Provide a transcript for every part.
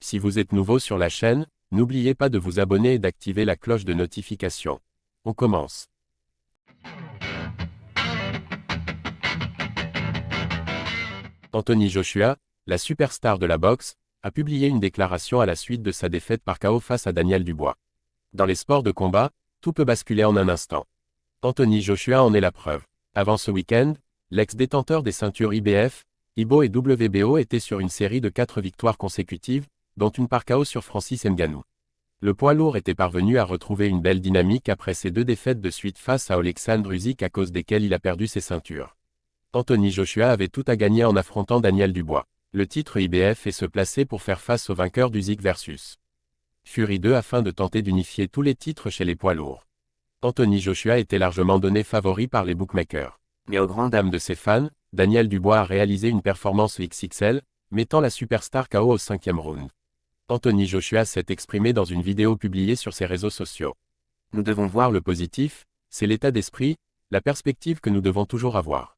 Si vous êtes nouveau sur la chaîne, n'oubliez pas de vous abonner et d'activer la cloche de notification. On commence. Anthony Joshua, la superstar de la boxe, a publié une déclaration à la suite de sa défaite par KO face à Daniel Dubois. Dans les sports de combat, tout peut basculer en un instant. Anthony Joshua en est la preuve. Avant ce week-end, l'ex-détenteur des ceintures IBF, IBO et WBO était sur une série de 4 victoires consécutives, dont une par KO sur Francis Ngannou. Le poids lourd était parvenu à retrouver une belle dynamique après ses 2 défaites de suite face à Oleksandr Usyk à cause desquelles il a perdu ses ceintures. Anthony Joshua avait tout à gagner en affrontant Daniel Dubois. Le titre IBF est se placer pour faire face au vainqueur d'Usyk versus Fury 2 afin de tenter d'unifier tous les titres chez les poids lourds. Anthony Joshua était largement donné favori par les bookmakers. Mais aux grandes dames de ses fans, Daniel Dubois a réalisé une performance XXL, mettant la superstar KO au 5e round. Anthony Joshua s'est exprimé dans une vidéo publiée sur ses réseaux sociaux. Nous devons voir le positif, c'est l'état d'esprit, la perspective que nous devons toujours avoir.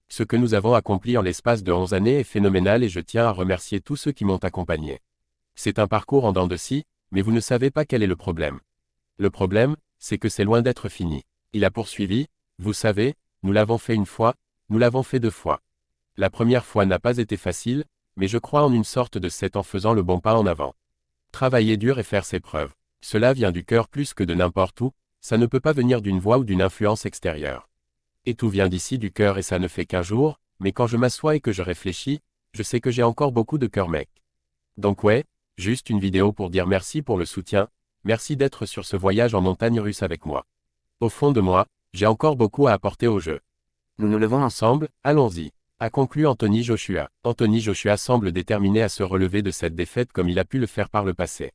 Ce que nous avons accompli en l'espace de 11 années est phénoménal et je tiens à remercier tous ceux qui m'ont accompagné. C'est un parcours en dents de scie, mais vous ne savez pas quel est le problème. Le problème, c'est que c'est loin d'être fini. Il a poursuivi, vous savez, nous l'avons fait une fois, nous l'avons fait 2 fois. La première fois n'a pas été facile, mais je crois en une sorte de en faisant le bon pas en avant. Travailler dur et faire ses preuves. Cela vient du cœur plus que de n'importe où, ça ne peut pas venir d'une voix ou d'une influence extérieure. Et tout vient d'ici du cœur et ça ne fait qu'un jour, mais quand je m'assois et que je réfléchis, je sais que j'ai encore beaucoup de cœur mec. Donc ouais, juste une vidéo pour dire merci pour le soutien, merci d'être sur ce voyage en montagne russe avec moi. Au fond de moi, j'ai encore beaucoup à apporter au jeu. Nous nous levons ensemble, allons-y. A conclu Anthony Joshua. Anthony Joshua semble déterminé à se relever de cette défaite comme il a pu le faire par le passé.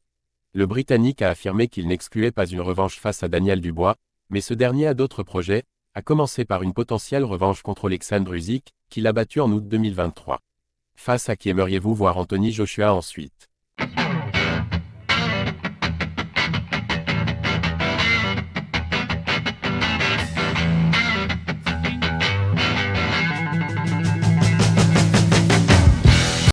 Le Britannique a affirmé qu'il n'excluait pas une revanche face à Daniel Dubois, mais ce dernier a d'autres projets, à commencer par une potentielle revanche contre Oleksandr Usyk, qu'il a battu en août 2023. Face à qui aimeriez-vous voir Anthony Joshua ensuite?